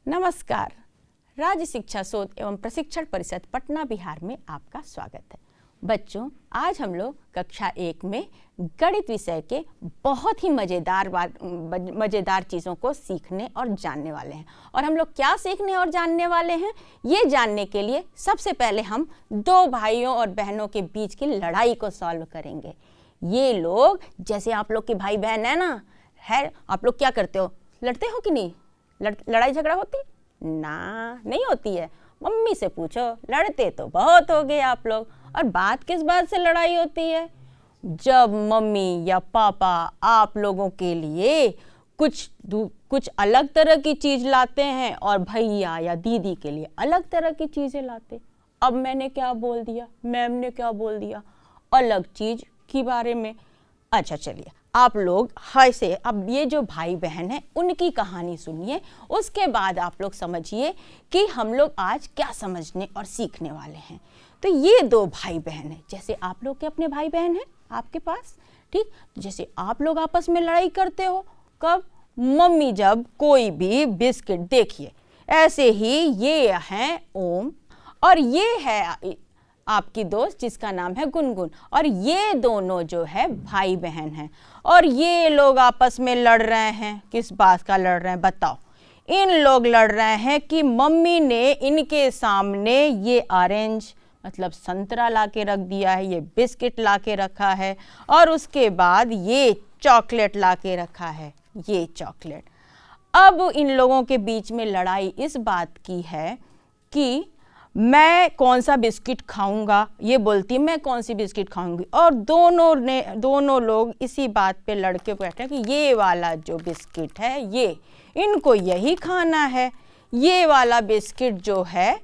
नमस्कार। राज्य शिक्षा शोध एवं प्रशिक्षण परिषद पटना बिहार में आपका स्वागत है। बच्चों, आज हम लोग कक्षा 1 में गणित विषय के बहुत ही मज़ेदार चीज़ों को सीखने और जानने वाले हैं। और हम लोग क्या सीखने और जानने वाले हैं, ये जानने के लिए सबसे पहले हम दो भाइयों और बहनों के बीच की लड़ाई को सॉल्व करेंगे। ये लोग, जैसे आप लोग के भाई बहन है ना, है, आप लोग क्या करते हो, लड़ते हो कि नहीं? लड़ाई झगड़ा होती ना? नहीं होती है। मम्मी से पूछो, लड़ते तो बहुत हो गए आप लोग। और बात किस बात से लड़ाई होती है? जब मम्मी या पापा आप लोगों के लिए कुछ अलग तरह की चीज़ लाते हैं और भैया या दीदी के लिए अलग तरह की चीज़ें लाते। अब मैंने क्या बोल दिया, मैम ने क्या बोल दिया, अलग चीज़ के बारे में। अच्छा चलिए, आप लोग हाय से अब ये जो भाई बहन है उनकी कहानी सुनिए, उसके बाद आप लोग समझिए कि हम लोग आज क्या समझने और सीखने वाले हैं। तो ये दो भाई बहन हैं, जैसे आप लोग के अपने भाई बहन हैं आपके पास, ठीक? जैसे आप लोग आपस में लड़ाई करते हो, कब? मम्मी जब कोई भी बिस्किट, देखिए ऐसे ही ये हैं ओम और ये है आपकी दोस्त जिसका नाम है गुनगुन, और ये दोनों जो है भाई बहन हैं। और ये लोग आपस में लड़ रहे हैं। किस बात का लड़ रहे हैं बताओ? इन लोग लड़ रहे हैं कि मम्मी ने इनके सामने ये ऑरेंज मतलब संतरा ला के रख दिया है, ये बिस्किट ला के रखा है, और उसके बाद ये चॉकलेट ला के रखा है, ये चॉकलेट। अब इन लोगों के बीच में लड़ाई इस बात की है कि मैं कौन सा बिस्किट खाऊंगा, ये बोलती मैं कौन सी बिस्किट खाऊंगी, और दोनों लोग इसी बात पे लड़के बैठे कि ये वाला जो बिस्किट है ये इनको यही खाना है, ये वाला बिस्किट जो है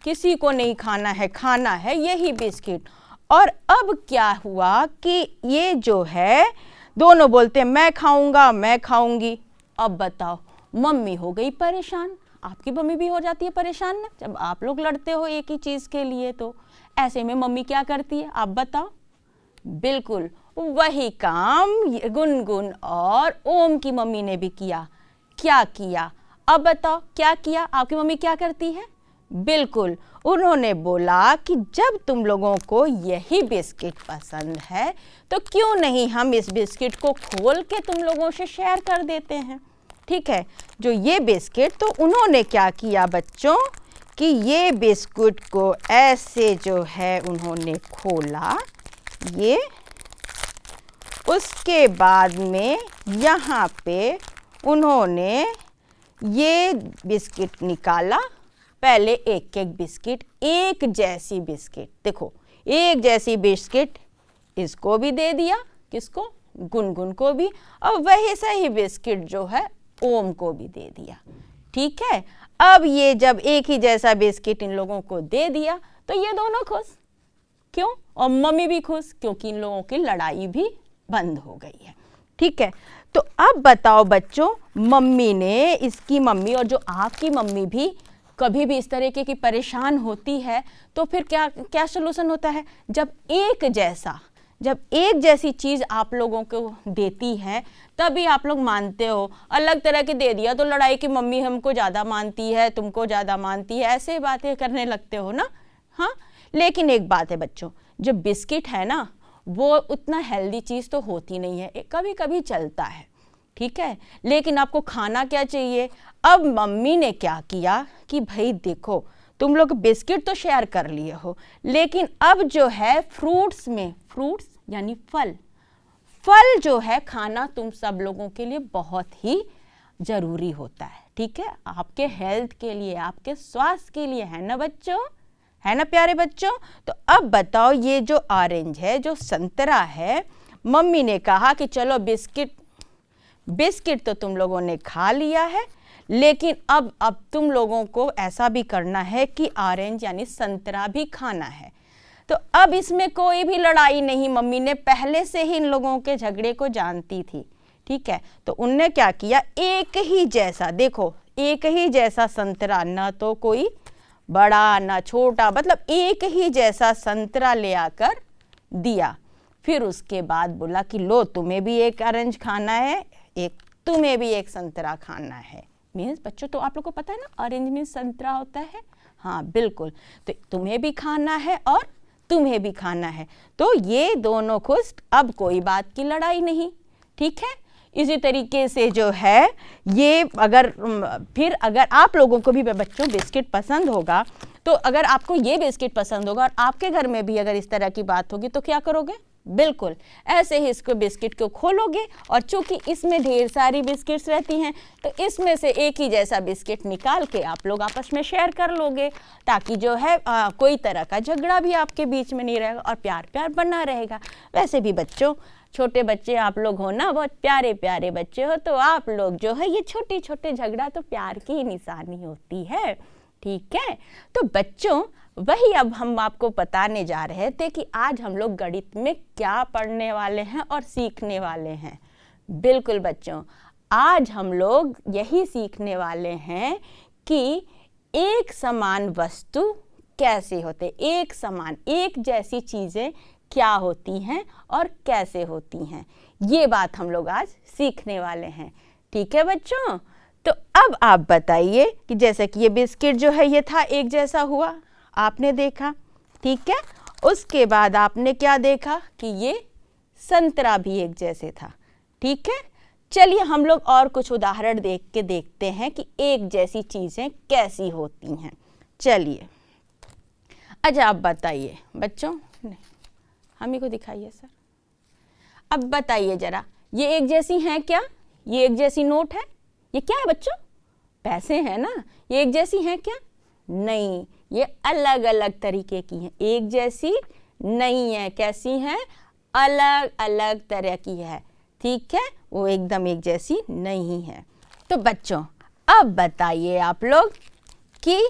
किसी को नहीं खाना है यही बिस्किट। और अब क्या हुआ कि ये जो है दोनों बोलते मैं खाऊंगा, मैं खाऊंगी। अब बताओ, मम्मी हो गई परेशान। आपकी मम्मी भी हो जाती है परेशान ना जब आप लोग लड़ते हो एक ही चीज़ के लिए। तो ऐसे में मम्मी क्या करती है आप बताओ? बिल्कुल वही काम गुनगुन और ओम की मम्मी ने भी किया। क्या किया अब बताओ? क्या किया? आपकी मम्मी क्या करती है? बिल्कुल, उन्होंने बोला कि जब तुम लोगों को यही बिस्किट पसंद है तो क्यों नहीं हम इस बिस्किट को खोल के तुम लोगों से शेयर कर देते हैं। ठीक है, जो ये बिस्किट, तो उन्होंने क्या किया बच्चों कि ये बिस्कुट को ऐसे जो है उन्होंने खोला, ये, उसके बाद में यहाँ पे उन्होंने ये बिस्किट निकाला। पहले एक एक बिस्किट, एक जैसी बिस्किट, देखो एक जैसी बिस्किट इसको भी दे दिया, किसको? गुनगुन को भी, और वही सही बिस्किट जो है ओम को भी दे दिया। ठीक है, अब ये जब एक ही जैसा बिस्किट इन लोगों को दे दिया तो ये दोनों खुश, क्यों? और मम्मी भी खुश, क्योंकि इन लोगों की लड़ाई भी बंद हो गई है। ठीक है, तो अब बताओ बच्चों, मम्मी ने, इसकी मम्मी और जो आपकी मम्मी भी कभी भी इस तरीके की परेशान होती है तो फिर क्या क्या सलूशन होता है? जब एक जैसी चीज़ आप लोगों को देती है तभी आप लोग मानते हो। अलग तरह के दे दिया तो लड़ाई की मम्मी हमको ज़्यादा मानती है, तुमको ज़्यादा मानती है, ऐसे बातें करने लगते हो ना। हाँ, लेकिन एक बात है बच्चों, जो बिस्किट है ना वो उतना हेल्दी चीज़ तो होती नहीं है, कभी कभी चलता है। ठीक है, लेकिन आपको खाना क्या चाहिए? अब मम्मी ने क्या किया कि भाई देखो, तुम लोग बिस्किट तो शेयर कर लिए हो, लेकिन अब जो है फ्रूट्स यानी फल जो है खाना तुम सब लोगों के लिए बहुत ही ज़रूरी होता है। ठीक है, आपके हेल्थ के लिए, आपके स्वास्थ्य के लिए, है ना बच्चों? है ना प्यारे बच्चों? तो अब बताओ, ये जो ऑरेंज है, जो संतरा है, मम्मी ने कहा कि चलो बिस्किट तो तुम लोगों ने खा लिया है, लेकिन अब तुम लोगों को ऐसा भी करना है कि ऑरेंज यानी संतरा भी खाना है। तो अब इसमें कोई भी लड़ाई नहीं, मम्मी ने पहले से ही इन लोगों के झगड़े को जानती थी। ठीक है, तो उनने क्या किया, एक ही जैसा, देखो एक ही जैसा संतरा, ना तो कोई बड़ा ना छोटा, मतलब एक ही जैसा संतरा ले आकर दिया। फिर उसके बाद बोला कि लो तुम्हें भी एक ऑरेंज खाना है, एक तुम्हें भी एक संतरा खाना है। मीन्स बच्चों तो आप लोग को पता है ना, ऑरेंज मीन्स संतरा होता है। हाँ बिल्कुल, तो तुम्हें भी खाना है और तुम्हें भी खाना है, तो ये दोनों खुश, अब कोई बात की लड़ाई नहीं, ठीक है। इसी तरीके से जो है ये अगर फिर अगर आप लोगों को भी बच्चों बिस्किट पसंद होगा, तो अगर आपको ये बिस्किट पसंद होगा और आपके घर में भी अगर इस तरह की बात होगी तो क्या करोगे? बिल्कुल ऐसे ही इसको बिस्किट को खोलोगे और चूंकि इसमें ढेर सारी बिस्किट्स रहती हैं तो इसमें से एक ही जैसा बिस्किट निकाल के आप लोग आपस में शेयर कर लोगे, ताकि जो है कोई तरह का झगड़ा भी आपके बीच में नहीं रहेगा और प्यार प्यार बना रहेगा। वैसे भी बच्चों, छोटे बच्चे आप लोग हो ना, बहुत प्यारे प्यारे बच्चे हो, तो आप लोग जो है ये छोटे छोटे झगड़ा तो प्यार की ही निशानी होती है, ठीक है। तो बच्चों वही अब हम आपको बताने जा रहे थे कि आज हम लोग गणित में क्या पढ़ने वाले हैं और सीखने वाले हैं। बिल्कुल बच्चों, आज हम लोग यही सीखने वाले हैं कि एक समान वस्तु कैसे होते, एक समान एक जैसी चीज़ें क्या होती हैं और कैसे होती हैं, ये बात हम लोग आज सीखने वाले हैं, ठीक है बच्चों। तो अब आप बताइए कि जैसे कि ये बिस्किट जो है ये था एक जैसा हुआ, आपने देखा, ठीक है। उसके बाद आपने क्या देखा कि ये संतरा भी एक जैसे था, ठीक है। चलिए हम लोग और कुछ उदाहरण देख के देखते हैं कि एक जैसी चीज़ें कैसी होती हैं। चलिए अच्छा आप बताइए बच्चों, हम ही को दिखाइए सर। अब बताइए जरा, ये एक जैसी हैं क्या? ये एक जैसी नोट है? ये क्या है बच्चों? पैसे हैं ना। ये एक जैसी हैं क्या? नहीं, ये अलग अलग तरीके की हैं, एक जैसी नहीं है। कैसी हैं? अलग अलग तरह की है, ठीक है, वो एकदम एक जैसी नहीं है। तो बच्चों अब बताइए आप लोग कि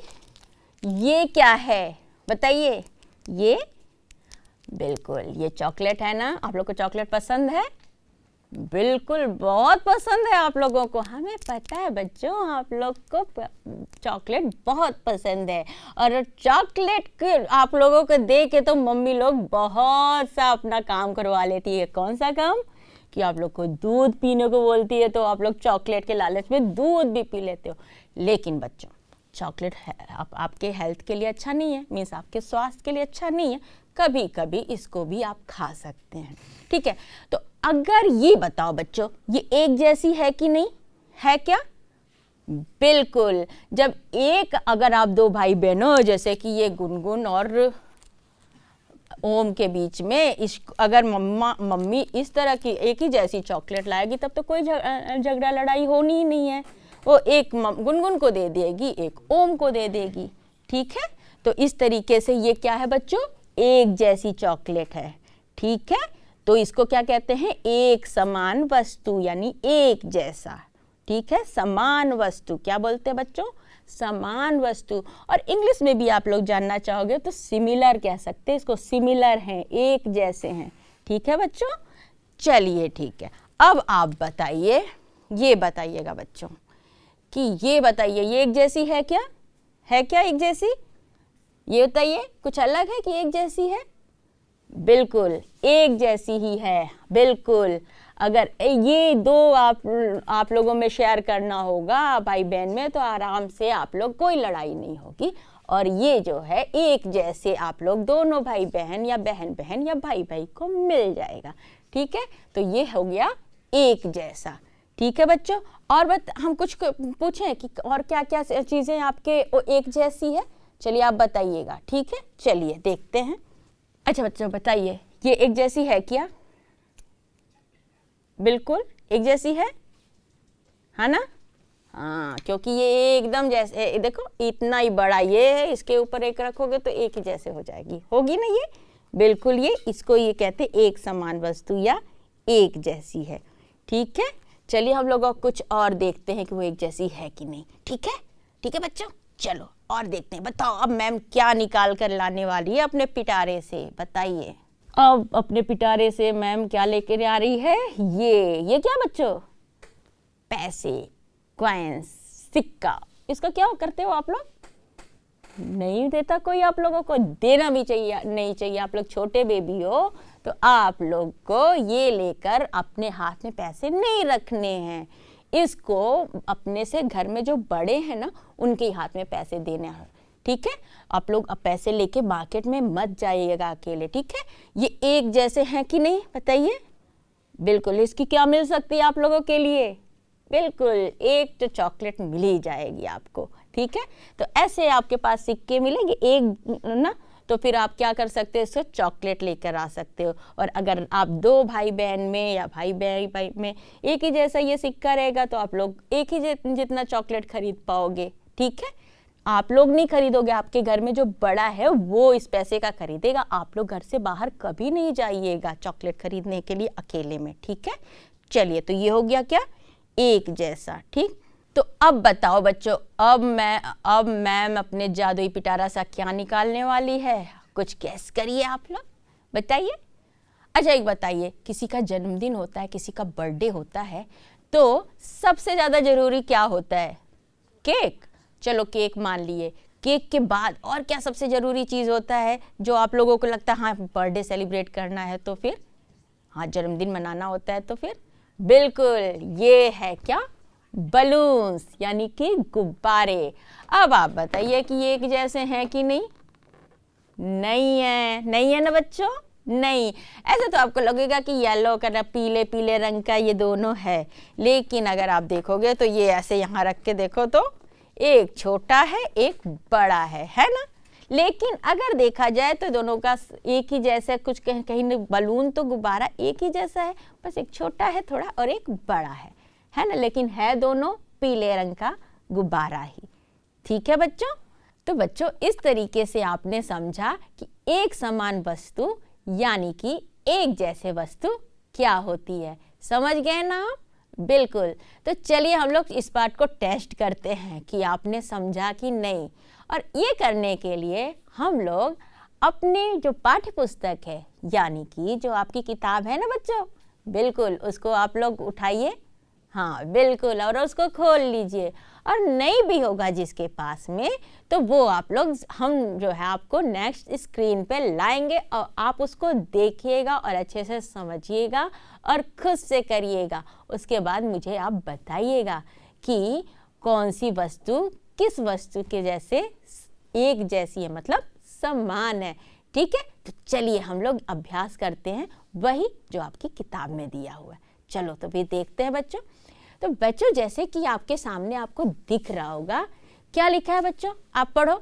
ये क्या है, बताइए। ये बिल्कुल ये चॉकलेट है ना। आप लोग को चॉकलेट पसंद है? बिल्कुल बहुत पसंद है आप लोगों को, हमें पता है बच्चों, आप लोग को चॉकलेट बहुत पसंद है। और चॉकलेट के आप लोगों को देख के तो मम्मी लोग बहुत सा अपना काम करवा लेती है। कौन सा काम? कि आप लोग को दूध पीने को बोलती है, तो आप लोग चॉकलेट के लालच में दूध भी पी लेते हो। लेकिन बच्चों चॉकलेट है आपके हेल्थ के लिए अच्छा नहीं है, मीन्स आपके स्वास्थ्य के लिए अच्छा नहीं है। कभी कभी इसको भी आप खा सकते हैं, ठीक है। तो अगर ये बताओ बच्चों, ये एक जैसी है कि नहीं है? क्या? बिल्कुल। जब एक अगर आप दो भाई बहनों, जैसे कि ये गुनगुन और ओम के बीच में अगर मम्मी इस तरह की एक ही जैसी चॉकलेट लाएगी, तब तो कोई झगड़ा लड़ाई होनी ही नहीं है। वो एक गुनगुन को दे देगी, एक ओम को दे देगी, ठीक है। तो इस तरीके से ये क्या है बच्चों? एक जैसी चॉकलेट है, ठीक है। तो इसको क्या कहते हैं? एक समान वस्तु, यानी एक जैसा, ठीक है। समान वस्तु क्या बोलते हैं बच्चों? समान वस्तु। और इंग्लिश में भी आप लोग जानना चाहोगे तो सिमिलर कह सकते हैं इसको, सिमिलर हैं, एक जैसे हैं, ठीक है बच्चों। चलिए ठीक है, अब आप बताइए, ये बताइएगा बच्चों कि ये बताइए, ये एक जैसी है क्या? है क्या एक जैसी? ये बताइए, कुछ अलग है कि एक जैसी है? बिल्कुल एक जैसी ही है, बिल्कुल। अगर ये दो आप लोगों में शेयर करना होगा भाई बहन में, तो आराम से आप लोग कोई लड़ाई नहीं होगी। और ये जो है एक जैसे आप लोग दोनों भाई बहन या बहन बहन या भाई भाई को मिल जाएगा, ठीक है। तो ये हो गया एक जैसा, ठीक है बच्चों। और हम कुछ पूछें कि और क्या क्या चीज़ें आपके एक जैसी है? चलिए आप बताइएगा, ठीक है। चलिए देखते हैं। अच्छा बच्चों बताइए, ये एक जैसी है क्या? बिल्कुल एक जैसी है ना? हाँ, क्योंकि ये एकदम जैसे, देखो इतना ही बड़ा ये है, इसके ऊपर एक रखोगे तो एक ही जैसे हो जाएगी, होगी ना ये? बिल्कुल, ये इसको ये कहते हैं एक समान वस्तु या एक जैसी है, ठीक है। चलिए हम लोग कुछ और देखते हैं कि वो एक जैसी है कि नहीं, ठीक है। ठीक है बच्चों, चलो और देखते हैं। बताओ अब मैम क्या निकाल कर लाने वाली है अपने पिटारे से, बताइए। अब अपने पिटारे से मैम क्या लेकर आ रही है? ये क्या बच्चों? पैसे, कॉइन्स, सिक्का। इसका क्या करते हो आप लोग? नहीं देता कोई आप लोगों को, देना भी चाहिए नहीं चाहिए। आप लोग छोटे बेबी हो तो आप लोग को ये लेकर अपने हाथ में पैसे नहीं रखने हैं। इसको अपने से घर में जो बड़े हैं ना उनके हाथ में पैसे देने हैं, ठीक है। आप लोग अब पैसे लेके मार्केट में मत जाइएगा अकेले, ठीक है। ये एक जैसे हैं कि नहीं बताइए? बिल्कुल। इसकी क्या मिल सकती है आप लोगों के लिए? बिल्कुल एक तो चॉकलेट मिल ही जाएगी आपको, ठीक है। तो ऐसे आपके पास सिक्के मिलेंगे एक ना, तो फिर आप क्या कर सकते हो, इसको चॉकलेट लेकर आ सकते हो। और अगर आप दो भाई बहन में या भाई भाई में एक ही जैसा ये सिक्का रहेगा तो आप लोग एक ही जितना चॉकलेट खरीद पाओगे, ठीक है। आप लोग नहीं खरीदोगे, आपके घर में जो बड़ा है वो इस पैसे का खरीदेगा। आप लोग घर से बाहर कभी नहीं जाइएगा चॉकलेट खरीदने के लिए अकेले में, ठीक है। चलिए, तो ये हो गया क्या, एक जैसा, ठीक। तो अब बताओ बच्चों, अब मैम अपने जादुई पिटारा सा क्या निकालने वाली है? कुछ गैस करिए आप लोग, बताइए। अच्छा एक बताइए, किसी का जन्मदिन होता है, किसी का बर्थडे होता है, तो सबसे ज़्यादा ज़रूरी क्या होता है? केक। चलो केक मान लिए, केक के बाद और क्या सबसे ज़रूरी चीज़ होता है जो आप लोगों को लगता है हाँ बर्थडे सेलिब्रेट करना है तो फिर, हाँ जन्मदिन मनाना होता है तो फिर, बिल्कुल ये है क्या, बलून्स यानी कि गुब्बारे। अब आप बताइए कि ये एक जैसे हैं कि नहीं? नहीं है, नहीं है ना बच्चों? नहीं। ऐसे तो आपको लगेगा कि येलो कलर, पीले पीले रंग का ये दोनों है, लेकिन अगर आप देखोगे तो ये ऐसे यहाँ रख के देखो तो एक छोटा है एक बड़ा है ना। लेकिन अगर देखा जाए तो दोनों का एक ही जैसा, कुछ कहीं बलून तो गुब्बारा एक ही जैसा है, बस एक छोटा है थोड़ा और एक बड़ा है ना, लेकिन है दोनों पीले रंग का गुब्बारा ही, ठीक है बच्चों। तो बच्चों इस तरीके से आपने समझा कि एक समान वस्तु यानी कि एक जैसे वस्तु क्या होती है, समझ गए ना आप? बिल्कुल। तो चलिए हम लोग इस बात को टेस्ट करते हैं कि आपने समझा कि नहीं। और ये करने के लिए हम लोग अपने जो पाठ्य पुस्तक है यानी कि जो आपकी किताब है ना बच्चों, बिल्कुल उसको आप लोग उठाइए, हाँ बिल्कुल, और उसको खोल लीजिए। और नहीं भी होगा जिसके पास में तो वो आप लोग, हम जो है आपको नेक्स्ट स्क्रीन पे लाएंगे और आप उसको देखिएगा और अच्छे से समझिएगा और खुद से करिएगा। उसके बाद मुझे आप बताइएगा कि कौन सी वस्तु किस वस्तु के जैसे एक जैसी है, मतलब समान है, ठीक है। तो चलिए हम लोग अभ्यास करते हैं वही जो आपकी किताब में दिया हुआ है। चलो तो फिर देखते हैं बच्चों। तो बच्चों जैसे कि आपके सामने आपको दिख रहा होगा, क्या लिखा है बच्चों, आप पढ़ो।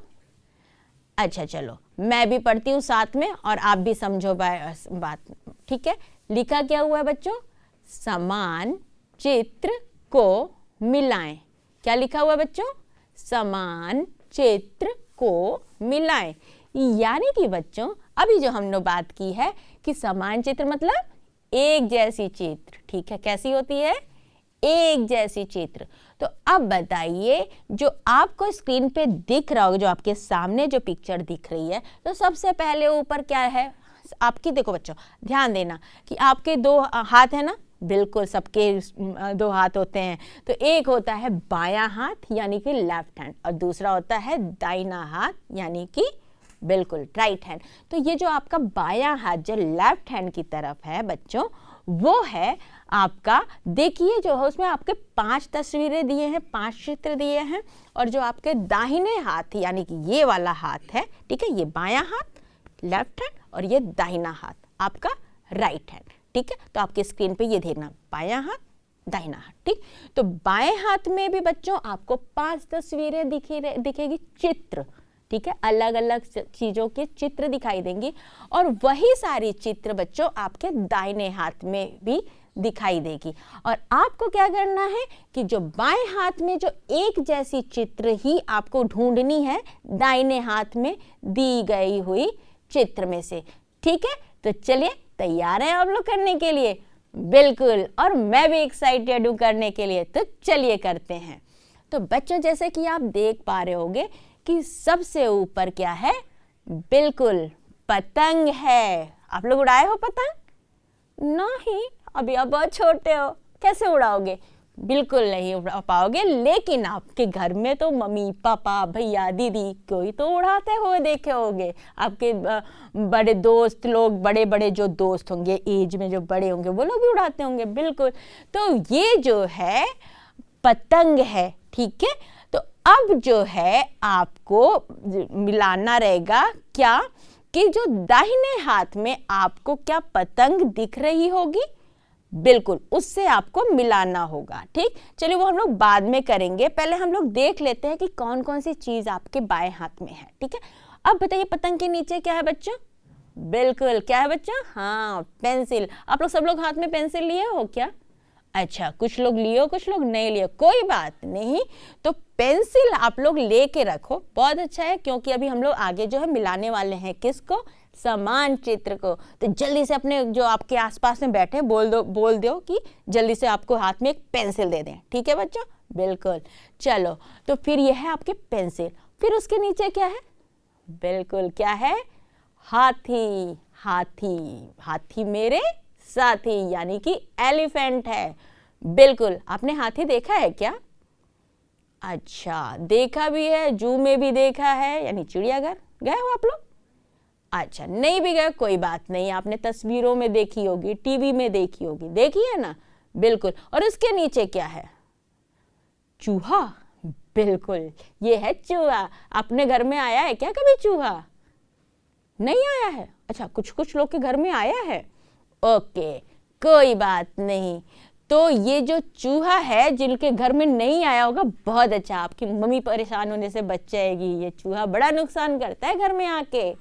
अच्छा चलो मैं भी पढ़ती हूँ साथ में और आप भी समझो बात, ठीक है। लिखा क्या हुआ है बच्चों, समान चित्र को मिलाएं। क्या लिखा हुआ है बच्चों, समान चित्र को मिलाएं। यानी कि बच्चों अभी जो हमने बात की है कि समान चित्र मतलब एक जैसी चित्र, ठीक है। कैसी होती है, एक जैसी चित्र। तो अब बताइए जो आपको स्क्रीन पे दिख रहा होगा, जो आपके सामने जो पिक्चर दिख रही है, तो सबसे पहले ऊपर क्या है आपकी, देखो बच्चों ध्यान देना कि आपके दो हाथ है ना, बिल्कुल सबके दो हाथ होते हैं। तो एक होता है बायां हाथ यानी कि लेफ्ट हैंड और दूसरा होता है दाहिना हाथ यानी कि बिल्कुल राइट हैंड। तो ये जो आपका बायां हाथ जो लेफ्ट हैंड की तरफ है बच्चों, वो है आपका, देखिए जो है उसमें आपके 5 तस्वीरें दिए हैं, 5 चित्र दिए हैं। और जो आपके दाहिने हाथ यानी कि ये वाला हाथ है, ठीक है, ये बायां हाथ लेफ्ट हैंड और ये दाहिना हाथ आपका राइट हैंड, ठीक है। तो आपके स्क्रीन पे ये देखना, बायां हाथ दाहिना हाथ, ठीक। तो बाएं हाथ में भी बच्चों आपको 5 तस्वीरें दिखेगी, चित्र, ठीक है, अलग अलग चीज़ों के चित्र दिखाई देंगी। और वही सारी चित्र बच्चों आपके दाहिने हाथ में भी दिखाई देगी। और आपको क्या करना है कि जो बाएं हाथ में जो एक जैसी चित्र ही आपको ढूंढनी है दाहिने हाथ में दी गई हुई चित्र में से, ठीक है। तो चलिए तैयार हैं आप लोग करने के लिए? बिल्कुल, और मैं भी एक्साइटेड हूँ करने के लिए। तो चलिए करते हैं। तो बच्चों जैसे कि आप देख पा रहे होंगे कि सबसे ऊपर क्या है, बिल्कुल पतंग है। आप लोग उड़ाए हो पतंग? नहीं, अभी आप बहुत छोटे हो, कैसे उड़ाओगे? बिल्कुल नहीं उड़ा पाओगे, लेकिन आपके घर में तो मम्मी पापा भैया दीदी कोई तो उड़ाते हुए देखे होंगे। आपके बड़े दोस्त लोग, बड़े बड़े जो दोस्त होंगे, एज में जो बड़े होंगे, वो लोग भी उड़ाते होंगे, बिल्कुल। तो ये जो है पतंग है। ठीक है, तो अब जो है आपको मिलाना रहेगा क्या, कि जो दाहिने हाथ में आपको क्या पतंग दिख रही होगी, बिल्कुल उससे आपको मिलाना होगा। ठीक, चलिए वो हम लोग बाद में करेंगे, पहले हम लोग देख लेते हैं कि कौन कौन सी चीज आपके बाएं हाथ में है। ठीक है, अब बताइए पतंग के नीचे क्या है बच्चों? बिल्कुल क्या है बच्चों? हाँ, पेंसिल। आप लोग सब लोग हाथ में पेंसिल लिए हो क्या? अच्छा, कुछ लोग लिए हो, कुछ लोग नहीं लिए, कोई बात नहीं। तो पेंसिल आप लोग लेके रखो, बहुत अच्छा है, क्योंकि अभी हम लोग आगे जो है मिलाने वाले हैं किसको? समान चित्र को। तो जल्दी से अपने जो आपके आसपास में बैठे बोल दो कि जल्दी से आपको हाथ में एक पेंसिल दे दें। ठीक है बच्चों, बिल्कुल। चलो, तो फिर यह है आपके पेंसिल, फिर उसके नीचे क्या है? बिल्कुल क्या है? हाथी। हाथी, हाथी मेरे साथी, यानी कि एलिफेंट है। बिल्कुल, आपने हाथी देखा है क्या? अच्छा, देखा भी है, जू में भी देखा है, यानी चिड़ियाघर गए हो आप लोग? अच्छा, नहीं भी गए कोई बात नहीं, आपने तस्वीरों में देखी होगी, टीवी में देखी होगी, देखी है ना? बिल्कुल। और उसके नीचे क्या है? चूहा। बिल्कुल, ये है चूहा। अपने घर में आया है क्या कभी चूहा? नहीं आया है? अच्छा, कुछ कुछ लोग के घर में आया है। ओके, कोई बात नहीं। तो ये जो चूहा है जिनके घर में नहीं आया होगा, बहुत अच्छा, आपकी मम्मी परेशान होने से बच जाएगी। ये चूहा बड़ा नुकसान करता है घर में आके।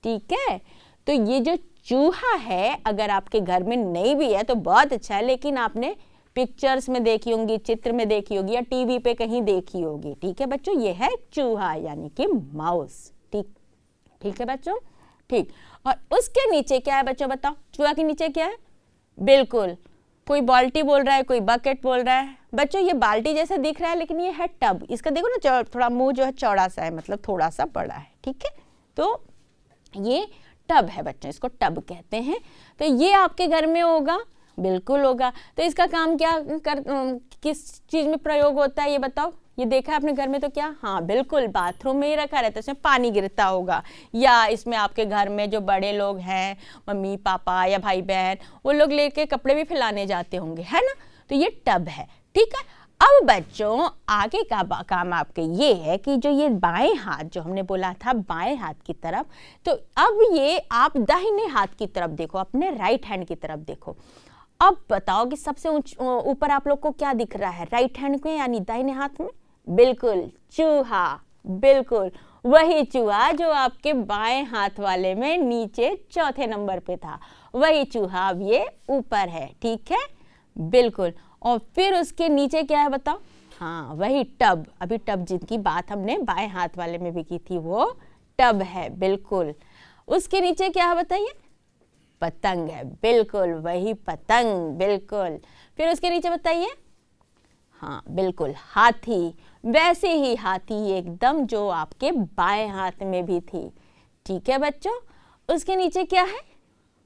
ठीक है, तो ये जो चूहा है अगर आपके घर में नहीं भी है तो बहुत अच्छा है, लेकिन आपने पिक्चर्स में देखी होंगी, चित्र में देखी होगी, या टीवी पे कहीं देखी होगी। ठीक है बच्चों, ये है चूहा यानी कि माउस। ठीक, ठीक है बच्चों, ठीक। और उसके नीचे क्या है बच्चों, बताओ? चूहा के नीचे क्या है? बिल्कुल, कोई बाल्टी बोल रहा है, कोई बकेट बोल रहा है। बच्चों ये बाल्टी जैसे दिख रहा है, लेकिन ये है टब। इसका देखो ना, थोड़ा मुंह जो है चौड़ा सा है, मतलब थोड़ा सा बड़ा है। ठीक है, तो ये टब है बच्चों, इसको टब कहते हैं। तो ये आपके घर में होगा, बिल्कुल होगा। तो इसका काम क्या किस चीज में प्रयोग होता है ये बताओ? ये देखा है अपने घर में तो क्या? हाँ बिल्कुल, बाथरूम में ही रखा रहता है, इसमें पानी गिरता होगा, या इसमें आपके घर में जो बड़े लोग हैं, मम्मी पापा या भाई बहन, वो लोग लेके कपड़े भी फैलाने जाते होंगे, है ना? तो ये टब है। ठीक है, अब बच्चों आगे का काम आपके ये है कि जो ये बाएं हाथ जो हमने बोला था बाएं हाथ की तरफ, तो अब ये आप दाहिने हाथ की तरफ देखो, अपने राइट हैंड की तरफ देखो। अब बताओ कि सबसे ऊपर आप लोग को क्या दिख रहा है राइट हैंड में, यानी दाहिने हाथ में? बिल्कुल चूहा, बिल्कुल वही चूहा जो आपके बाएं हाथ वाले में नीचे चौथे नंबर पे था, वही चूहा अब ये ऊपर है। ठीक है, बिल्कुल। और फिर उसके नीचे क्या है बताओ? हाँ वही टब, अभी टब जिनकी बात हमने बाएं हाथ वाले में भी की थी वो टब है, बिल्कुल। उसके नीचे क्या है बताइए? पतंग है, बिल्कुल वही पतंग, बिल्कुल। फिर उसके नीचे बताइए? हाँ बिल्कुल हाथी, वैसे ही हाथी एकदम जो आपके बाएं हाथ में भी थी। ठीक है बच्चों, उसके नीचे क्या है?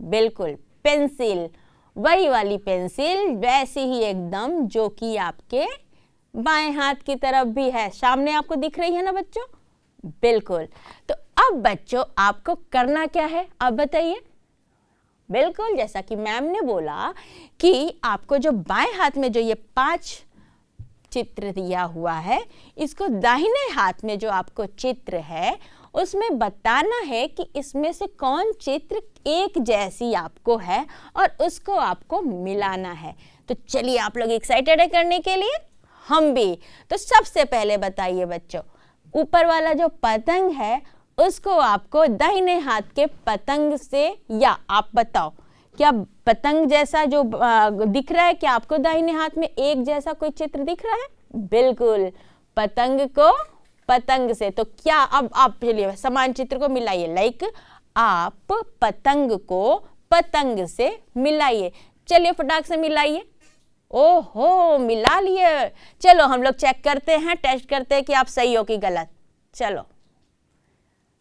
बिल्कुल पेंसिल, वही वाली पेंसिल, वैसे ही एकदम जो कि आपके बाएं हाथ की तरफ भी है, सामने आपको दिख रही है ना बच्चों? बिल्कुल। तो अब बच्चों आपको करना क्या है अब बताइए? बिल्कुल जैसा कि मैम ने बोला कि आपको जो बाएं हाथ में जो ये 5 चित्र दिया हुआ है, इसको दाहिने हाथ में जो आपको चित्र है उसमें बताना है कि इसमें से कौन चित्र एक जैसी आपको है और उसको आपको मिलाना है। तो चलिए आप लोग एक्साइटेड है करने के लिए? हम भी। तो सबसे पहले बताइए बच्चों, ऊपर वाला जो पतंग है उसको आपको दाहिने हाथ के पतंग से, या आप बताओ क्या पतंग जैसा जो दिख रहा है, क्या आपको दाहिने हाथ में एक जैसा कोई चित्र दिख रहा है? बिल्कुल, पतंग को पतंग से। तो क्या अब आप चलिए समान चित्र को मिलाइए, लाइक आप पतंग को पतंग से मिलाइए। चलिए फटाक से मिलाइए। ओहो मिला लिए। चलो हम लोग चेक करते हैं, टेस्ट करते हैं कि आप सही हो कि गलत। चलो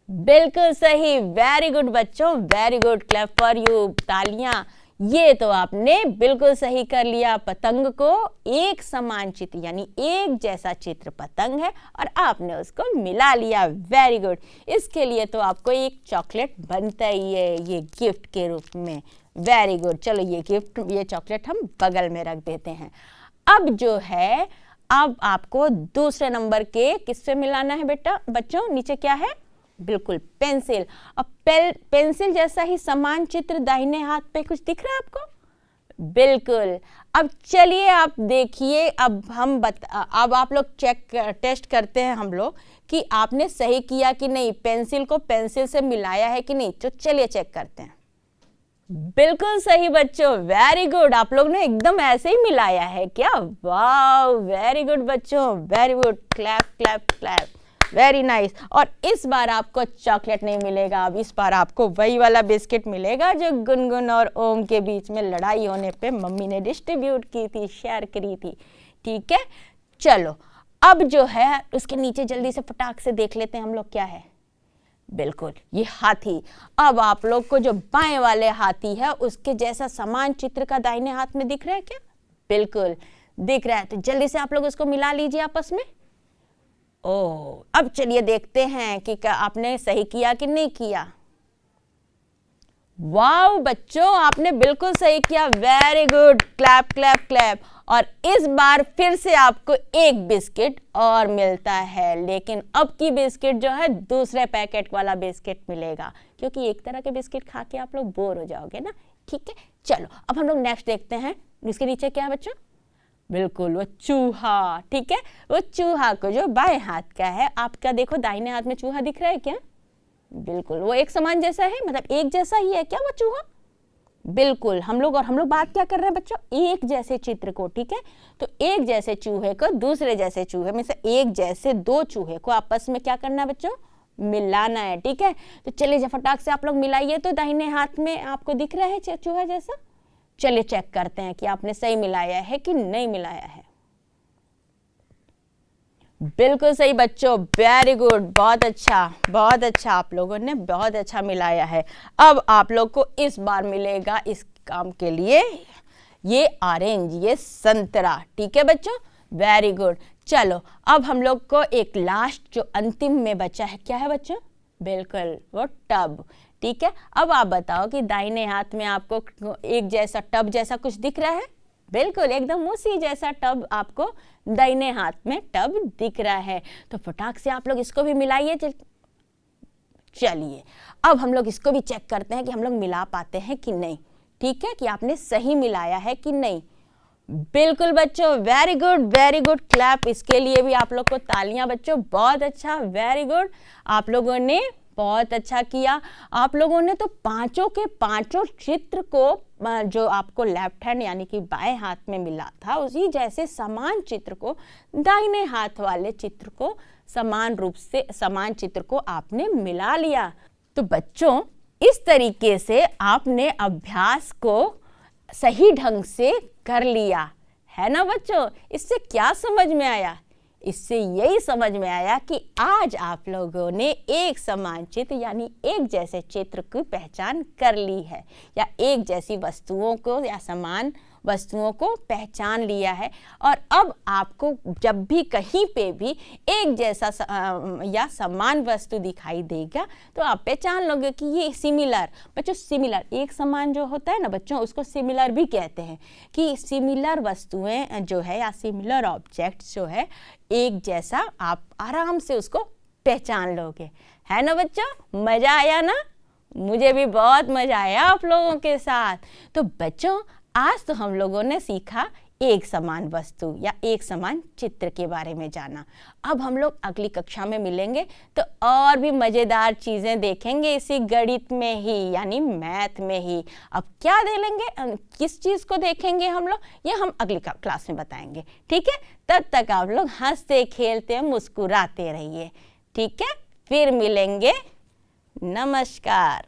बिल्कुल सही, वेरी गुड बच्चों, very good, clap for you, तालियां। ये तो आपने बिल्कुल सही कर लिया, पतंग को एक समान चित्र यानी एक जैसा चित्र पतंग है और आपने उसको मिला लिया, वेरी गुड। इसके लिए तो आपको एक चॉकलेट बनता ही है ये गिफ्ट के रूप में, वेरी गुड। चलो ये गिफ्ट, ये चॉकलेट हम बगल में रख देते हैं। अब जो है अब आपको दूसरे नंबर के किससे मिलाना है बेटा बच्चों? नीचे क्या है? बिल्कुल पेंसिल। अब पेंसिल जैसा ही समान चित्र दाहिने हाथ पे कुछ दिख रहा है आपको? बिल्कुल। अब चलिए आप देखिए, अब आप लोग टेस्ट करते हैं हम लोग कि आपने सही किया कि नहीं, पेंसिल को पेंसिल से मिलाया है कि नहीं। तो चलिए चेक करते हैं। बिल्कुल सही बच्चों, वेरी गुड। आप लोग ने एकदम ऐसे ही मिलाया है क्या? वाह, वेरी गुड बच्चों, very good. Clap clap clap, very nice. और इस बार आपको चॉकलेट नहीं मिलेगा, अब इस बार आपको वही वाला बिस्किट मिलेगा जो गुनगुन और ओम के बीच में लड़ाई होने पे मम्मी ने डिस्ट्रीब्यूट की थी, शेयर करी थी। ठीक है, चलो अब जो है उसके नीचे जल्दी से फटाक से देख लेते हैं हम लोग क्या है। बिल्कुल, ये हाथी। अब आप लोग को जो बाएं वाले हाथी है उसके जैसा समान चित्र का दाहिने हाथ में दिख रहा है क्या? बिल्कुल दिख रहा है। तो जल्दी से आप लोग उसको मिला लीजिए आपस में। अब चलिए देखते हैं कि क्या आपने सही किया कि नहीं किया। वाह बच्चों, आपने बिल्कुल सही किया, very good. Clap clap clap. और इस बार फिर से आपको एक बिस्किट और मिलता है, लेकिन अब की बिस्किट जो है दूसरे पैकेट वाला बिस्किट मिलेगा, क्योंकि एक तरह के बिस्किट खा के आप लोग बोर हो जाओगे ना। ठीक है, चलो अब हम लोग नेक्स्ट देखते हैं। इसके नीचे क्या है बच्चों? बिल्कुल, वो चूहा। ठीक है, वो चूहा को जो बाएं हाथ का है, आपका देखो दाहिने हाथ में चूहा दिख रहा है क्या? बिल्कुल, वो एक समान जैसा है, मतलब एक जैसा ही है क्या वो चूहा? बिल्कुल। हम लोग बात क्या कर रहे हैं बच्चों? एक जैसे चित्र को। ठीक है, तो एक जैसे चूहे को दूसरे जैसे चूहे में से एक जैसे दो चूहे को आपस में क्या करना है बच्चों? मिलाना है। ठीक है, तो चलिए फटाक से आप लोग मिलाइए। तो दाहिने हाथ में आपको दिख रहा है चूहा जैसा? चलिए चेक करते हैं कि आपने सही मिलाया है कि नहीं मिलाया है। बिल्कुल सही बच्चों, वेरी गुड, बहुत अच्छा, आप लोगों ने बहुत अच्छा मिलाया है। अब आप लोग को इस बार मिलेगा इस काम के लिए ये ऑरेंज, ये संतरा। ठीक है बच्चों, वेरी गुड। चलो अब हम लोग को एक लास्ट जो अंतिम में बचा है, क्या है बच्चों? बिल्कुल, वो टब। ठीक है, अब आप बताओ कि दाहिने हाथ में आपको एक जैसा टब जैसा कुछ दिख रहा है? बिल्कुल, एकदम उसी जैसा टब आपको दाहिने हाथ में टब दिख रहा है। तो फटाक से आप लोग इसको भी मिलाइए। चलिए अब हम लोग इसको भी चेक करते हैं कि हम लोग मिला पाते हैं कि नहीं। ठीक है, कि आपने सही मिलाया है कि नहीं। बिल्कुल बच्चों, वेरी गुड। क्लैप, इसके लिए भी आप लोग को तालियां बच्चों, बहुत अच्छा, वेरी गुड। आप लोगों ने बहुत अच्छा किया। आप लोगों ने तो पांचों के पांचों चित्र को जो आपको लेफ्ट हैंड यानी कि बाएं हाथ में मिला था, उसी जैसे समान चित्र को दाहिने हाथ वाले चित्र को समान रूप से समान चित्र को आपने मिला लिया। तो बच्चों इस तरीके से आपने अभ्यास को सही ढंग से कर लिया है ना बच्चों। इससे क्या समझ में आया? इससे यही समझ में आया कि आज आप लोगों ने एक समान चित्र यानी एक जैसे चित्र की पहचान कर ली है, या एक जैसी वस्तुओं को या समान वस्तुओं को पहचान लिया है। और अब आपको जब भी कहीं पे भी एक जैसा या समान वस्तु दिखाई देगा तो आप पहचान लोगे कि ये सिमिलर। बच्चों सिमिलर, एक समान जो होता है ना बच्चों, उसको सिमिलर भी कहते हैं। कि सिमिलर वस्तुएं जो है या सिमिलर ऑब्जेक्ट्स जो है एक जैसा, आप आराम से उसको पहचान लोगे, है ना बच्चों। मजा आया ना? मुझे भी बहुत मजा आया आप लोगों के साथ। तो बच्चों आज तो हम लोगों ने सीखा एक समान वस्तु या एक समान चित्र के बारे में जाना। अब हम लोग अगली कक्षा में मिलेंगे तो और भी मज़ेदार चीज़ें देखेंगे इसी गणित में ही यानी मैथ में ही। अब क्या देखेंगे, किस चीज़ को देखेंगे हम लोग, ये हम अगली क्लास में बताएंगे। ठीक है, तब तक आप लोग हंसते खेलते मुस्कुराते रहिए। ठीक है, फिर मिलेंगे। नमस्कार।